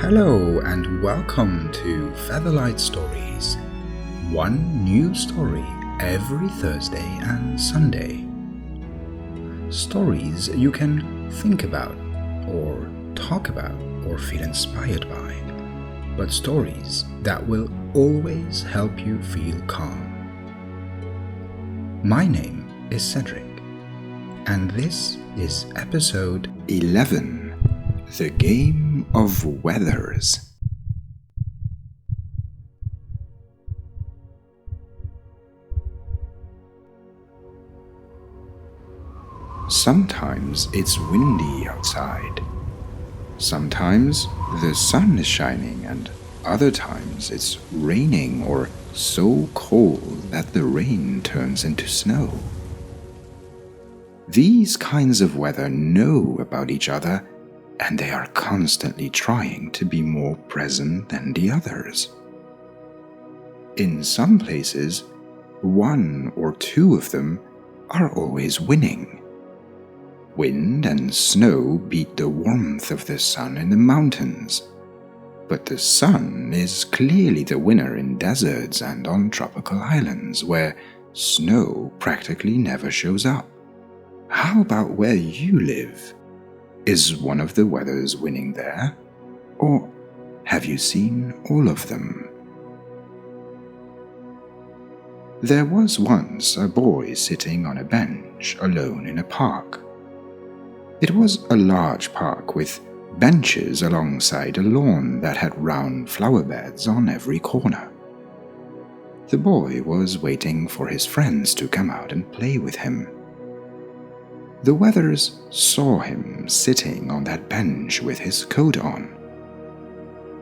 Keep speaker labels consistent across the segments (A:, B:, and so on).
A: Hello and welcome to Featherlight Stories. One new story every Thursday and Sunday. Stories you can think about or talk about or feel inspired by, but stories that will always help you feel calm. My name is Cedric, and this is episode 11. The Game of Weathers. Sometimes it's windy outside. Sometimes the sun is shining, and other times it's raining or so cold that the rain turns into snow. These kinds of weather know about each other, and they are constantly trying to be more present than the others. In some places, one or two of them are always winning. Wind and snow beat the warmth of the sun in the mountains, but the sun is clearly the winner in deserts and on tropical islands where snow practically never shows up. How about where you live? Is one of the weathers winning there? Or have you seen all of them? There was once a boy sitting on a bench alone in a park. It was a large park with benches alongside a lawn that had round flower beds on every corner. The boy was waiting for his friends to come out and play with him. The Weathers saw him sitting on that bench with his coat on.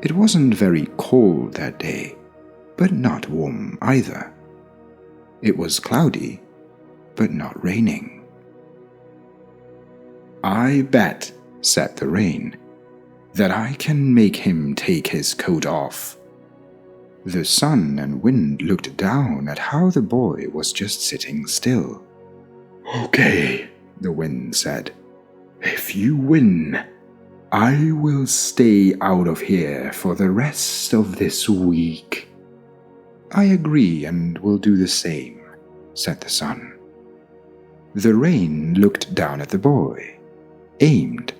A: It wasn't very cold that day, but not warm either. It was cloudy, but not raining. "I bet," said the rain, "that I can make him take his coat off." The sun and wind looked down at how the boy was just sitting still. "Okay," the wind said. "If you win, I will stay out of here for the rest of this week." "I agree and will do the same," said the sun. The rain looked down at the boy, aimed,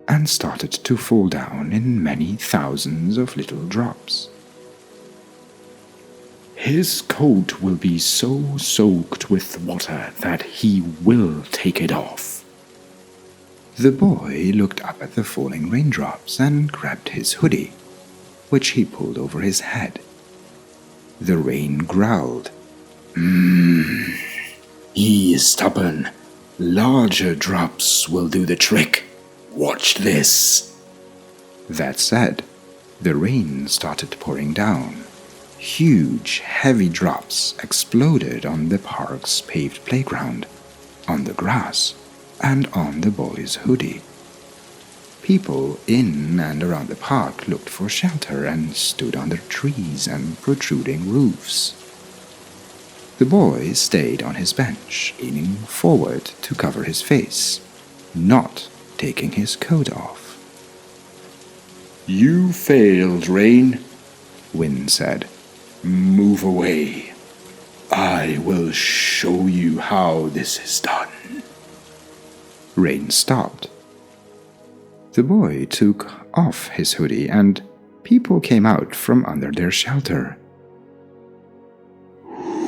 A: and started to fall down in many thousands of little drops. "His coat will be so soaked with water that he will take it off." The boy looked up at the falling raindrops and grabbed his hoodie, which he pulled over his head. The rain growled, "He is stubborn. Larger drops will do the trick. Watch this." That said, the rain started pouring down. Huge, heavy drops exploded on the park's paved playground, on the grass, and on the boy's hoodie. People in and around the park looked for shelter and stood under trees and protruding roofs. The boy stayed on his bench, leaning forward to cover his face, not taking his coat off. "You failed, Rain," Wind said. "Move away. I will show you how this is done." Rain stopped. The boy took off his hoodie and people came out from under their shelter.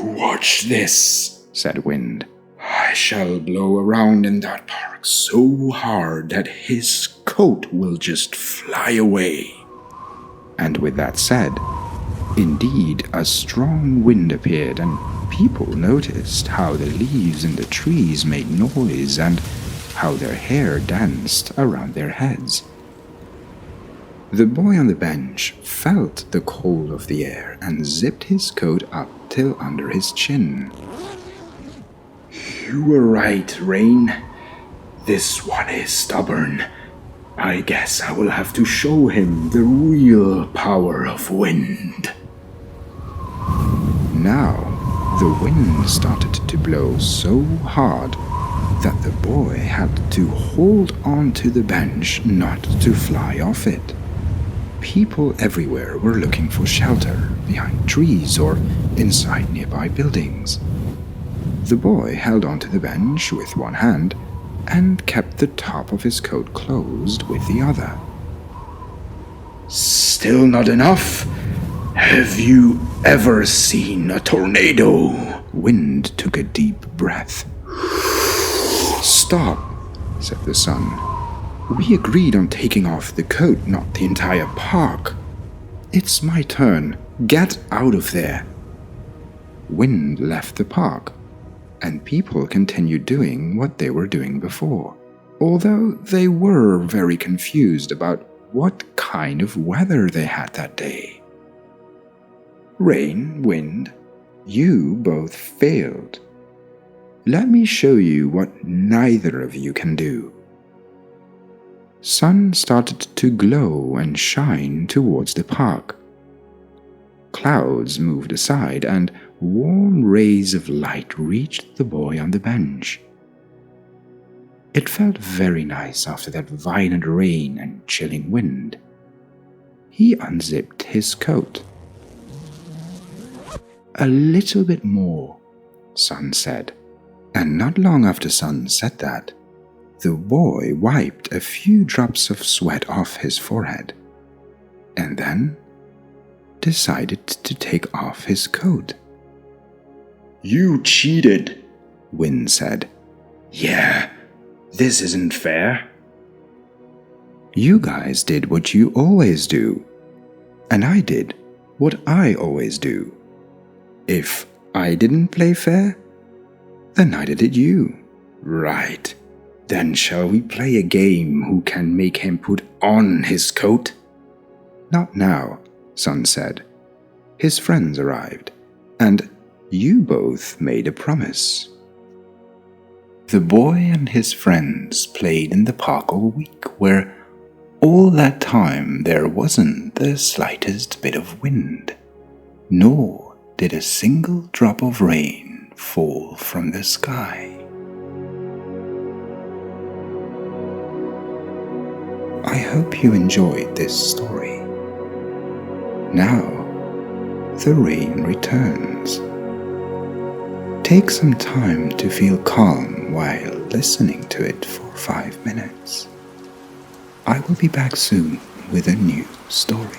A: "Watch this," said Wind. "I shall blow around in that park so hard that his coat will just fly away." And with that said, indeed, a strong wind appeared, and people noticed how the leaves in the trees made noise and how their hair danced around their heads. The boy on the bench felt the cold of the air and zipped his coat up till under his chin. "You were right, Rain. This one is stubborn. I guess I will have to show him the real power of wind." Now, the wind started to blow so hard that the boy had to hold on to the bench not to fly off it. People everywhere were looking for shelter behind trees or inside nearby buildings. The boy held onto the bench with one hand and kept the top of his coat closed with the other.
B: Still not enough? Have you ever seen a tornado?
A: Wind took a deep breath. Stop, said the sun. We agreed on taking off the coat, not the entire park. It's my turn. Get out of there. Wind left the park, and people continued doing what they were doing before, although they were very confused about what kind of weather they had that day. Rain, wind, you both failed. Let me show you what neither of you can do. Sun started to glow and shine towards the park. Clouds moved aside and warm rays of light reached the boy on the bench. It felt very nice after that violent rain and chilling wind. He unzipped his coat. A little bit more, Sun said, and not long after Sun said that, the boy wiped a few drops of sweat off his forehead, and then decided to take off his coat.
B: You cheated,
A: Wind said.
B: Yeah, this isn't fair.
A: You guys did what you always do, and I did what I always do. If I didn't play fair, then neither did you.
B: Right. Then shall we play a game who can make him put on his coat?
A: Not now, Sun said. His friends arrived, and you both made a promise. The boy and his friends played in the park all week, where all that time there wasn't the slightest bit of wind, nor did a single drop of rain fall from the sky. I hope you enjoyed this story. Now, the rain returns. Take some time to feel calm while listening to it for 5 minutes. I will be back soon with a new story.